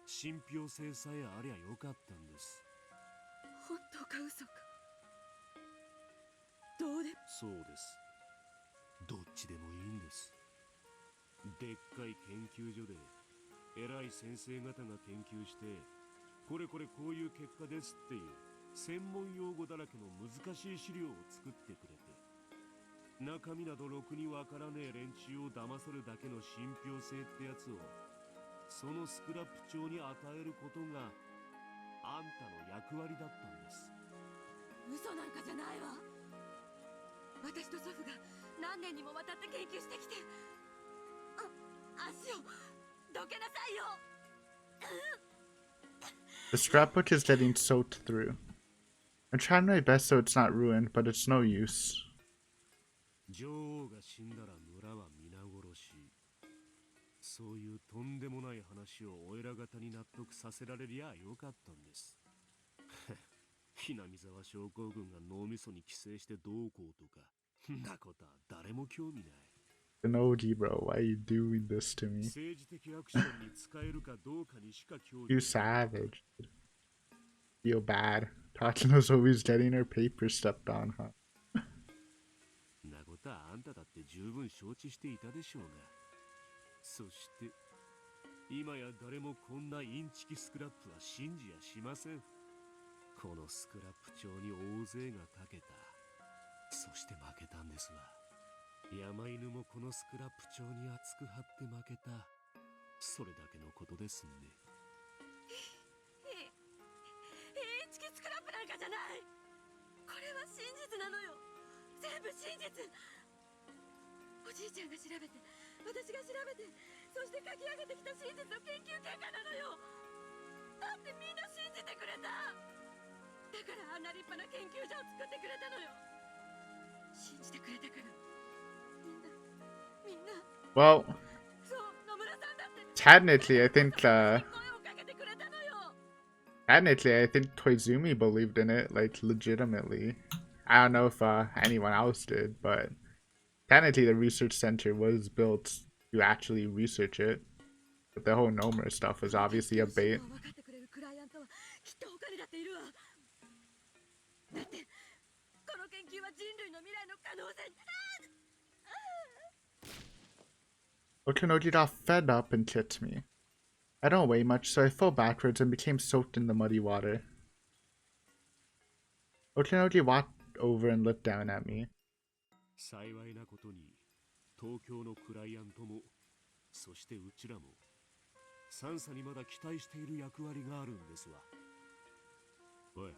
信憑性さえありゃよかったんです。本当か嘘かどうでも。そうです。どっちでもいいんです。でっかい研究所で偉い先生方が研究して、これこれこういう結果ですっていう専門用語だらけの難しい資料を作ってくれて、中身などろくにわからねえ連中を騙せるだけの信憑性ってやつをそのスクラップ帳に与えることがあんたの役割だったんです。嘘なんかじゃないわ。私と祖父が何年にもわたって研究してきて、足をどけなさいよ。The scrapbook is getting soaked through. I'm trying my best so it's not ruined, but it's no use. 女王が死んだら村は皆殺し。そういうとんでもない話をお偉方に納得させられりゃよかったんです。ひなみ沢症候群が脳みそに寄生してどうこうとか、んなことは誰も興味ない。Tenoji, bro, why are you doing this to me? 政治的アクションに使えるかどうかにしか興味 You ない。savage. Feel bad. Tatsuno's always getting her paper stepped on, huh? なことはあんただって十分承知していたでしょうが。そして、今や誰もこんなインチキスクラップは信じやしません。このスクラップ帳に大勢がかけた。そして負けたんですわ。山犬もこのスクラップ帳に熱く張って負けた。それだけのことですね。インチキスクラップなんかじゃない。これは真実なのよ。全部真実。おじいちゃんが調べて、私が調べて、そして書き上げてきた真実の研究結果なのよ。だってみんな信じてくれた。だからあんな立派な研究所を作ってくれたのよ。信じてくれたから。みんな。Well, そう、野村さんだって。technically, I think, 声をかけてくれたのよ。technically, I think Koizumi believed in it, like, legitimately. I don't know if anyone else did, but technically the research center was built to actually research it. But the whole Nomura stuff was obviously a bait. 分かってくれるクライアントはきっと他にだっているわ。だってこの研究は人類の未来の可能性。Otonoji got fed up and kicked me. I don't weigh much, so I fell backwards and became soaked in the muddy water. Otonoji walked over and looked down at me. 幸いなことに、東京のクライアントも、そしてうちらも、三叉にまだ期待している役割があるんですわ。おい。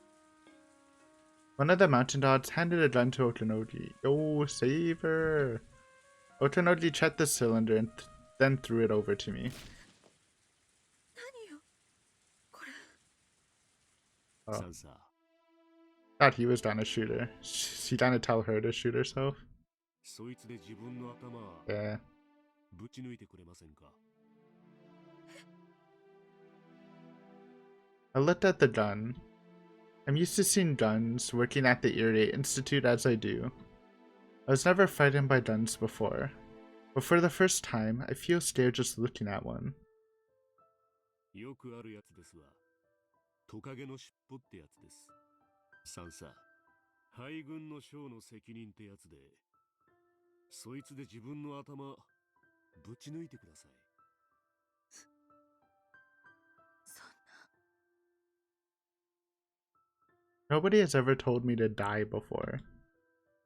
One of the mountain dogs handed a gun to Otonoji. Yo, save her! Otonoji checked the cylinder and then threw it over to me. 何よこれ。Oh. 三叉。 Thought he was down to shoot her. She trying to tell her to shoot herself? そいつで自分の頭、Yeah. ぶち抜いてくれませんか。I looked at the gun. I'm used to seeing guns working at the Irate Institute as I do. I was never frightened by guns before, but for the first time, I feel scared just looking at one. よくあるやつですわ。トカゲの尻尾ってやつです。三叉。敗軍の将の責任ってやつで、そいつで自分の頭、ぶち抜いてください。Nobody has ever told me to die before.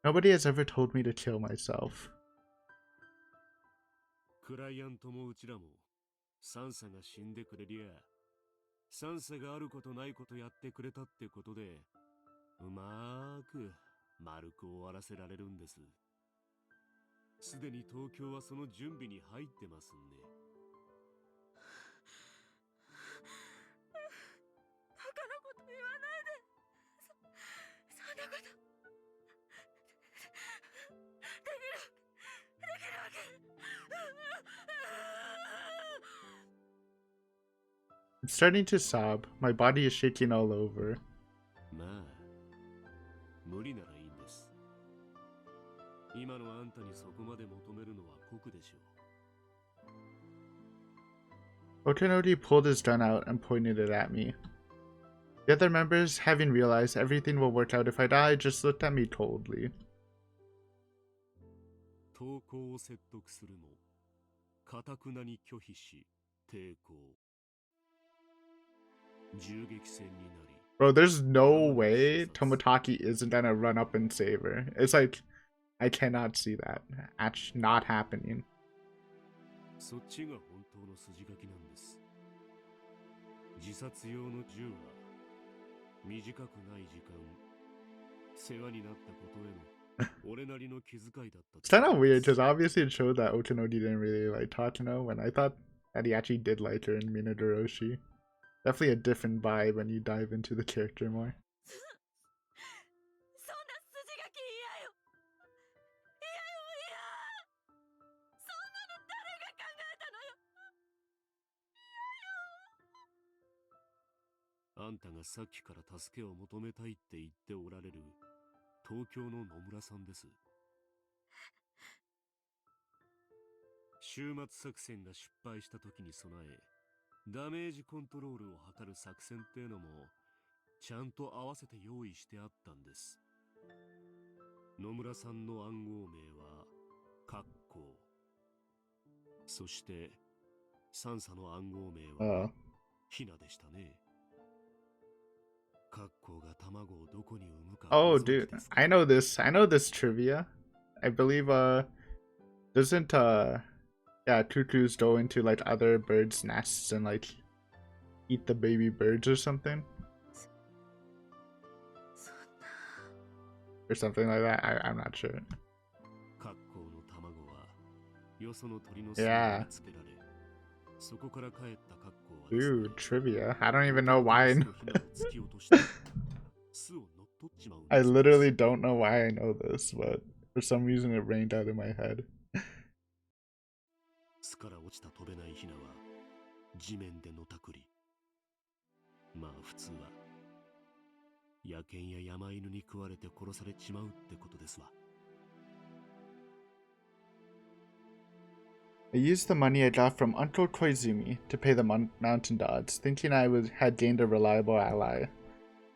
Nobody has ever told me to kill myself. クライアントもうちらも、三叉が死んでくれりゃ、三叉があることないことやってくれたってことで、うまーく丸く終わらせられるんです。すでに東京はその準備に入ってますんで。バカなこと言わないで。そんなことできるわけ。I'm starting to sob. My body is shaking all over. まあ、無理ならいいんです。今のあんたにそこまで求めるのは酷でしょう。Otonoji pulled his gun out and pointed it at me. The other members, having realized everything will work out if I die, just looked at me coldly. 投降を説得するも、堅くなに拒否し、抵抗。銃撃戦になり。Bro, there's no way Tomotaki isn't gonna run up and save her. It's like, I cannot see that. Actually, not happening. そっちが本当の筋書きなんです。自殺用の銃は、短くない時間、世話になったことへの俺なりの気遣いだった。It's kind of weird because obviously it showed that Otonoji didn't really like Tatsuno, when I thought that he actually did like her in Minadoroshi. Definitely a different vibe when you dive into the character more. そんな筋書き嫌よ。嫌よ嫌。そんなの誰が考えたのよ。あんたがさっきから助けを求めたいって言っておられる東京の野村さんです。終末作戦が失敗した時に備え、ダメージコントロールを図る作戦ってのもちゃんと合わせて用意してあったんです。野村さんの暗号名はカッコウ、そしてサンサの暗号名はヒナでしたね。カッコウが卵をどこに産むか Oh, ご存知 dude, ですか？ I know this. I know this trivia. I believe, doesn't, yeah, cuckoos go into, like, other birds' nests and, like, eat the baby birds or something? そんな Or something like that. I'm not sure. カッコウの卵はよその鳥の巣に Yeah. つけられ、そこから帰ったカッコウは Dude, trivia. I don't even know 元々 why. メスのヒナを突き落として巣を乗っ取っちまうん I だそうです。 literally don't know why I know this, but for some reason it rained out in my head. 巣から落ちた飛べないヒナは地面でのたくり、まあ普通は野犬や山犬に食われて殺されちまうってことですわ。 I used the money I got from Uncle Koizumi to pay the mountain gods, thinking I had gained a reliable ally.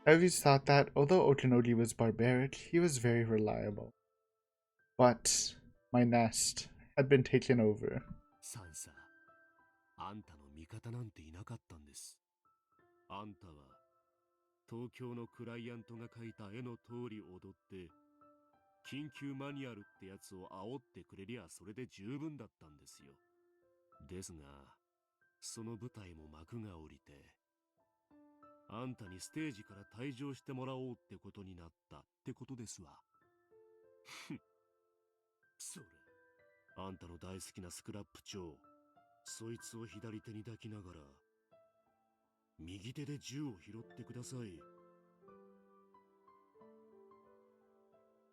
I always thought that, although Okinoji was barbaric, he was very reliable. But my nest had been taken over. サンサ、あんたの味方なんていなかったんです。あんたは東京のクライアントが描いた絵の通り踊って緊急マニュアルってやつを煽ってくれりゃそれで十分だったんですよ。ですがその舞台も幕が降りて、あんたにステージから退場してもらおうってことになったってことですわ。それ、あんたの大好きなスクラップ長、そいつを左手に抱きながら右手で銃を拾ってください。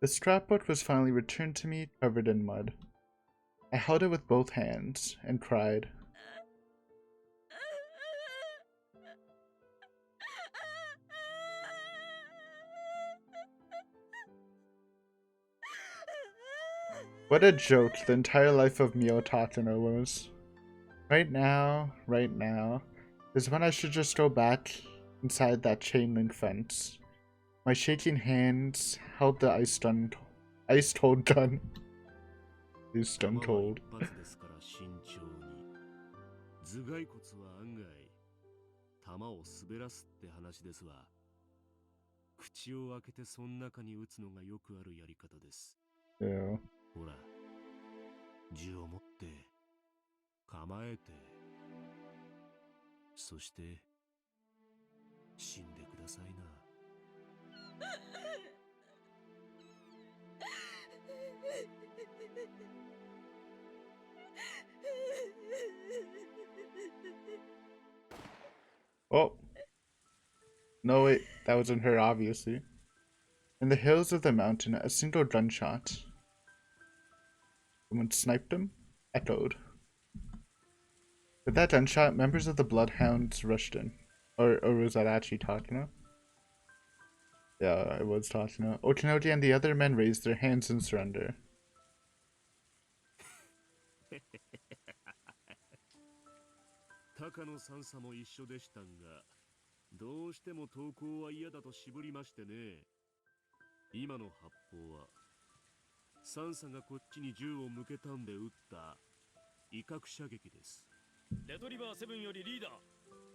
The scrapbook was finally returned to me, covered in mud. I held it with both hands and cried. What a joke the entire life of Mio Takano was. Right now, is when I should just go back inside that chain link fence. My shaking hands held the ice-cold gun. Is stone 弾は cold. 一発ですから慎重に。頭蓋骨は案外弾を滑らすって話ですわ。口を開けてその中に撃つのがよくあるやり方です。 Yeah. ほら、銃を持って構えて、そして死んでくださいな。Oh. No, wait. That wasn't her, obviously. In the hills of the mountain, a single gunshot. Someone sniped him? Echoed. With that gunshot, members of the Bloodhounds rushed in. Or was that actually Takano? Yeah, it was Takano. Okinoji and the other men raised their hands in surrender. 高野三佐も一緒でしたが、どうしても投降は嫌だと渋りましてね。今の発砲は三佐がこっちに銃を向けたんで撃った威嚇射撃です。レトリバー7よりリーダー、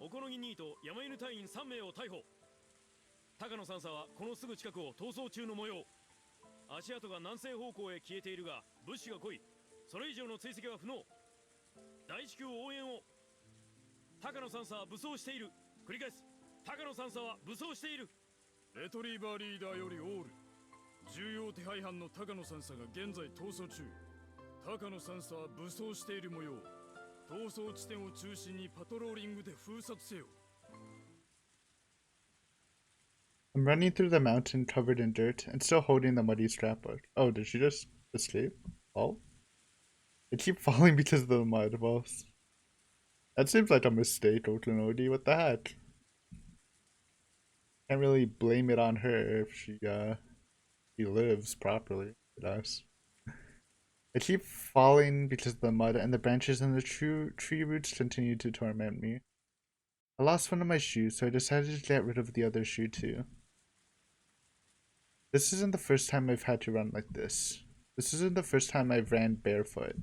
おこのぎ2と山犬隊員3名を逮捕。高野三佐はこのすぐ近くを逃走中の模様。足跡が南西方向へ消えているが物資が来い。それ以上の追跡は不能。大至急応援を。高野三佐は武装している。繰り返す。高野三佐は武装している。レトリバーリーダーよりオール。重要手配犯の高野三佐が現在逃走中。高野三佐は武装している模様。逃走地点を中心にパトローリングで封殺せよ。 I'm running through the mountain covered in dirt and still holding the muddy scrapbook. Oh, did she just escape? Oh? I keep falling because of the mud. Well, that seems like a mistake, Okinoji. What the heck? Can't really blame it on her if she lives properly. It does. I keep falling because of the mud, and the branches and the tree roots continue to torment me. I lost one of my shoes, so I decided to get rid of the other shoe too. This isn't the first time I've had to run like this. This isn't the first time I've ran barefoot.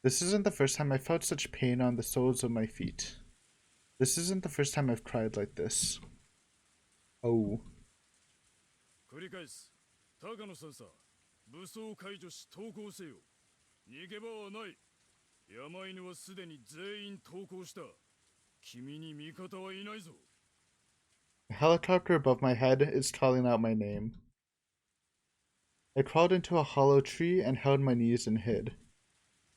This isn't the first time I felt such pain on the soles of my feet. This isn't the first time I've cried like this. Oh. 繰り返す。高野さんさ、武装解除し投降せよ。逃げ場はない。山犬はすでに全員投降した。君に味方はいないぞ。A helicopter above my head is calling out my name. I crawled into a hollow tree and held my knees and hid.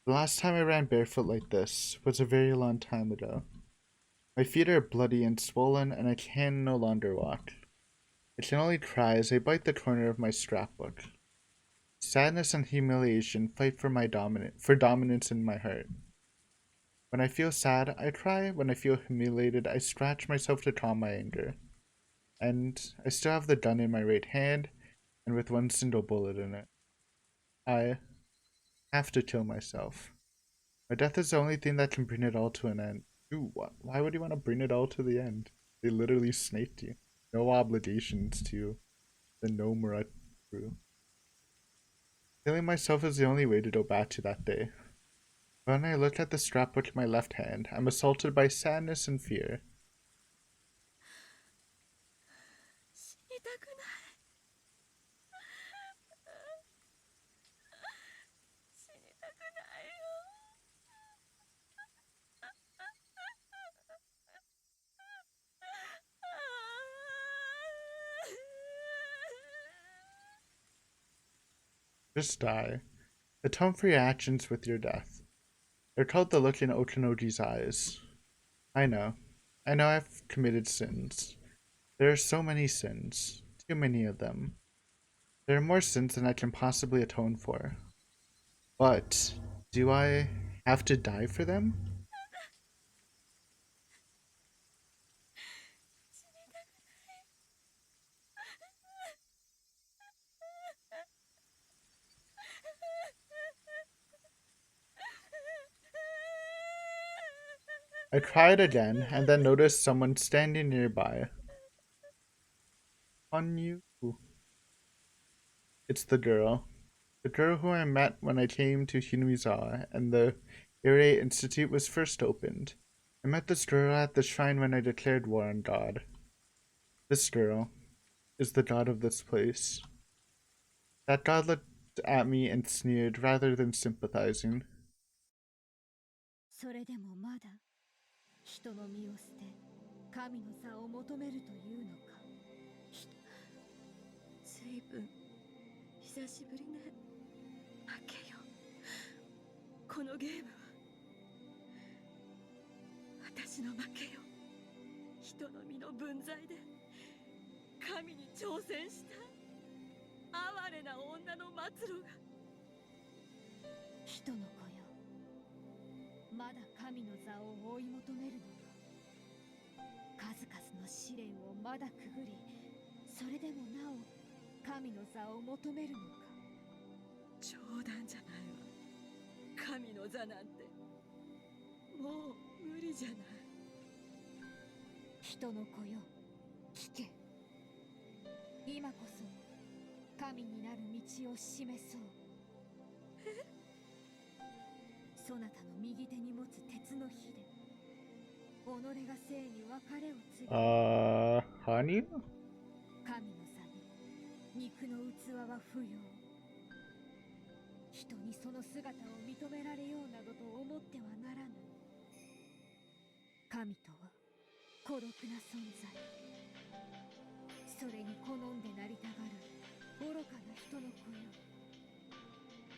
The last time I ran barefoot like this was a very long time ago. My feet are bloody and swollen, and I can no longer walk. I can only cry as I bite the corner of my scrapbook. Sadness and humiliation fight for dominance in my heart. When I feel sad, I cry. When I feel humiliated, I scratch myself to calm my anger. And I still have the gun in my right hand, and with one single bullet in it. I have to kill myself. My death is the only thing that can bring it all to an end. Ooh, why would you want to bring it all to the end? They literally snaked you. No obligations to the Nomura crew. Killing myself is the only way to go back to that day. When I look at the scrapbook in my left hand, I'm assaulted by sadness and fear. 死にたくない。死にたくないよ。Just die. Atone for your actions with your death. They're called the look in Okanoji's eyes. I know. I know I've committed sins. There are so many sins. Too many of them. There are more sins than I can possibly atone for. But, do I have to die for them? I cried again, and then noticed someone standing nearby. On you. It's the girl. The girl who I met when I came to Hinuizawa and the Ire Institute was first opened. I met this girl at the shrine when I declared war on God. This girl is the god of this place. That god looked at me and sneered rather than sympathizing. それでもまだ人の身を捨て神の座を求めるというのか。ずいぶん久しぶりね。負けよ。このゲームは私の負けよ。人の身の分際で神に挑戦した哀れな女の末路が。人の子よ、まだ神の座を追い求めるのか。数々の試練をまだくぐり、それでもなお神の座を求めるのか。冗談じゃないわ。神の座なんてもう無理じゃない。人の子よ、聞け。今こそ神になる道を示そう。え？そなたの右手に持つ鉄の火で己が生に別れを告げ。Honey? 神の座に肉の器は不要。人にその姿を認められようなどと思ってはならぬ。神とは孤独な存在。それに好んでなりたがる愚かな人の子よ。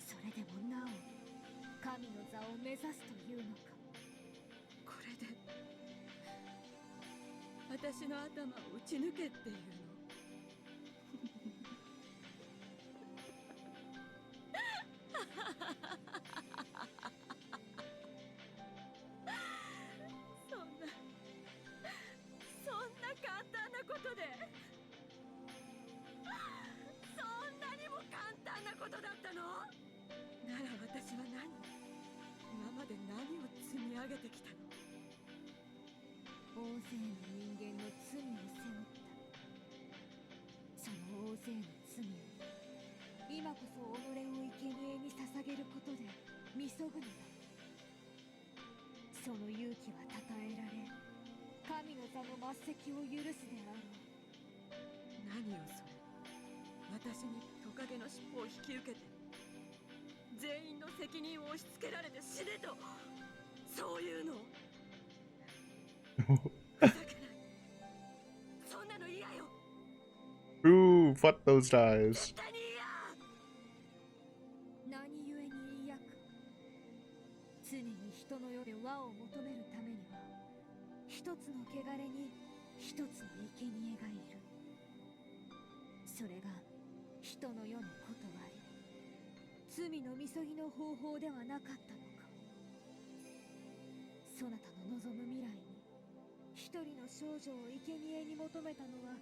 それでもなお神の座を目指すというのか。これで私の頭を打ち抜けっていうの。そんな簡単なことでまで何を積み上げてきたの？大勢の人間の罪を背負った。その大勢の罪を今こそ己を生贄に捧げることでみそぐのだ。その勇気はたたえられ、神の座の末席を許すであろう。何よそれ。私にトカゲの尻尾を引き受けて全員の責任を押し付けられて死ねと、そういうの？ふざけない。そんなの嫌よ。 Ooh, fuck those guys. 絶対に嫌。何故に嫌か。常に人の世で和を求めるためには、一つの汚れに一つの生贄がいる。それが人の世のことあり、罪のみそぎの方法ではなかったのか。そなたの望む未来に一人の少女を生贄に求めたのは、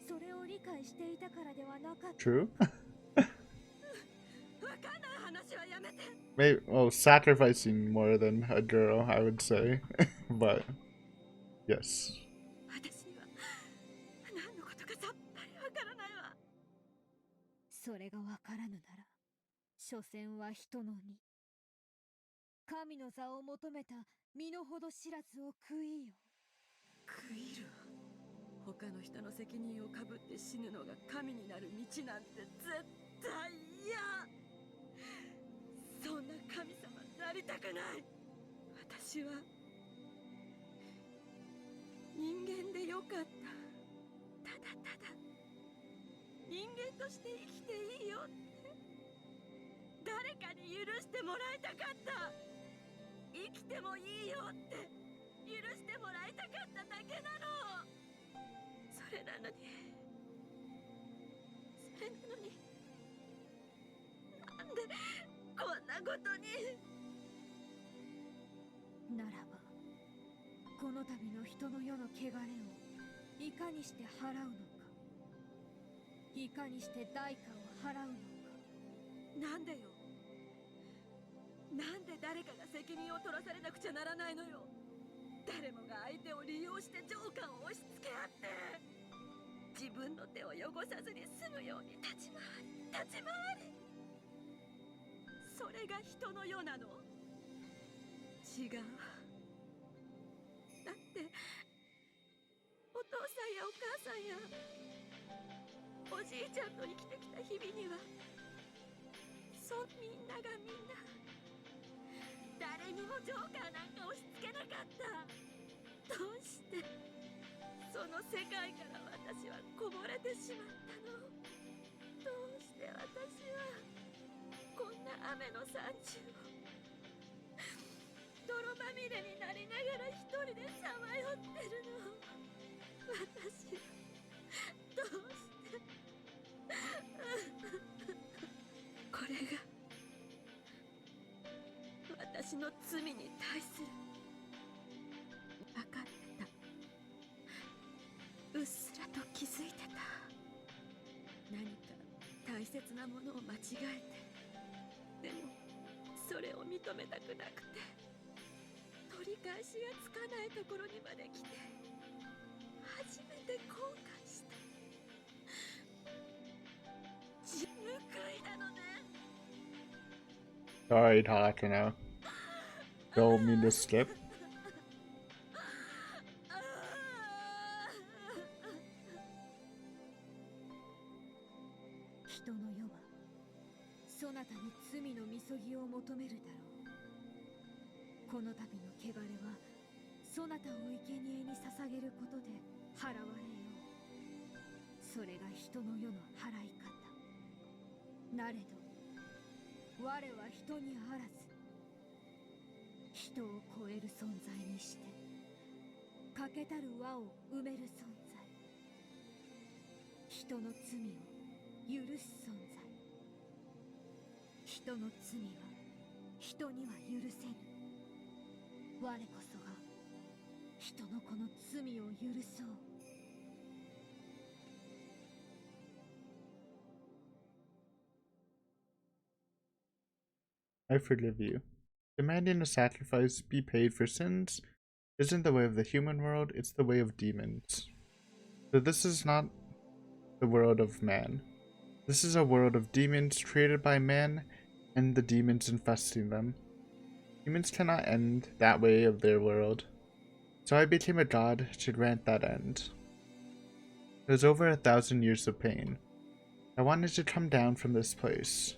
それを理解していたからではなかった。 True. わかんない話はやめて。 Maybe, well, sacrificing more than a girl, I would say. But, yes. 私には何のことかさっぱりわからないわ。それがわからぬなら、所詮は人の身。神の座を求めた身の程知らずを食いよ。食いる。他の人の責任をかぶって死ぬのが神になる道なんて絶対嫌。そんな神様になりたくない。私は人間でよかった。ただただ人間として生きていいよって、誰かに許してもらいたかった。生きてもいいよって許してもらいたかっただけなの。それなのになんでこんなことに。ならば、この度の人の世の汚れをいかにして払うのか、いかにして代価を払うのか。なんでよ。なんで誰かが責任を取らされなくちゃならないのよ。誰もが相手を利用して情感を押し付け合って、自分の手を汚さずに済むように立ち回り、それが人の世なの？違う。だってお父さんやお母さんやおじいちゃんと生きてきた日々には、みんながみんな誰にもジョーカーなんか押し付けなかった。どうしてその世界から私はこぼれてしまったの？どうして私はこんな雨の山中を泥まみれになりながら一人でさまよってるの？私はどうしてこれが私の罪に対する。分かってた。うっすらと気づいてた。何か大切なものを間違えて、でもそれを認めたくなくて、取り返しがつかないところにまで来て、初めて後悔した。報いなのね。 Sorry, Takano. Don't mean to skip. 人の世はそなたに罪のみそぎを求めるだろう。この度の汚れはそなたを生贄に捧げることで払われよう。それが人の世の払い方。なれど我は人にあらず、人を超える存在にして欠けたる輪を埋める存在、人の罪を許す存在。人の罪は人には許せぬ。我こそが人のこの罪を許そう。I forgive you. Demanding a sacrifice be paid for sins isn't the way of the human world, it's the way of demons. So this is not the world of man. This is a world of demons created by man and the demons infesting them. Humans cannot end that way of their world. So I became a god to grant that end. It was over 1,000 years of pain. I wanted to come down from this place.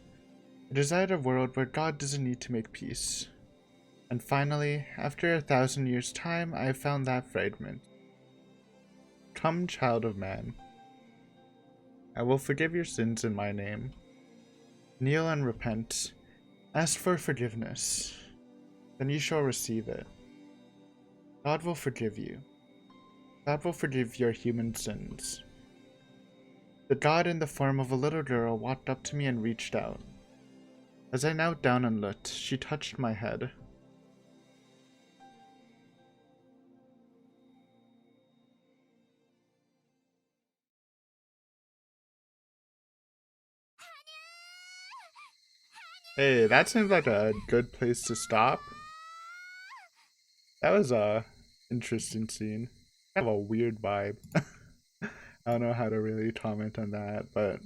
I desired a world where God doesn't need to make peace. And finally, after 1,000 years' time, I have found that fragment. Come, child of man. I will forgive your sins in my name. Kneel and repent. Ask for forgiveness. Then you shall receive it. God will forgive you. God will forgive your human sins. The god in the form of a little girl walked up to me and reached out. As I knelt down and looked, she touched my head. Hey, that seems like a good place to stop. That was a interesting scene. Kind of a weird vibe. I don't know how to really comment on that, but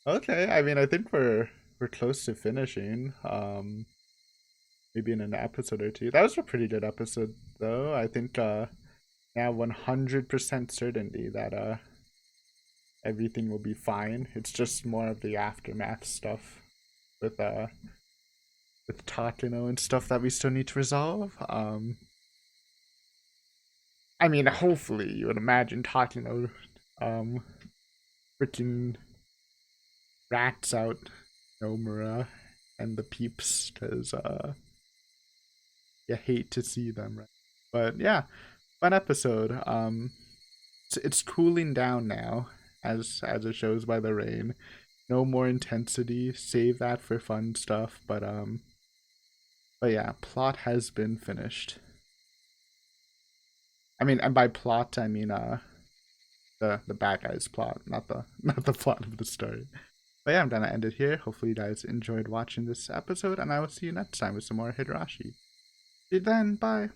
okay. I mean, I think we're close to finishing. Maybe in an episode or two. That was a pretty good episode, though. I think now 100% certainty that everything will be fine. It's just more of the aftermath stuff with Takano and stuff that we still need to resolve. I mean, hopefully you would imagine Takano freaking rats out Nomura and the peeps, because you hate to see them, right? But yeah, fun episode. It's cooling down now, as it shows by the rain. No more intensity. Save that for fun stuff. But yeah, plot has been finished. I mean, and by plot I mean the bad guy's plot, not the plot of the story. But yeah, I'm gonna end it here. Hopefully you guys enjoyed watching this episode, and I will see you next time with some more Higurashi. See you then, bye.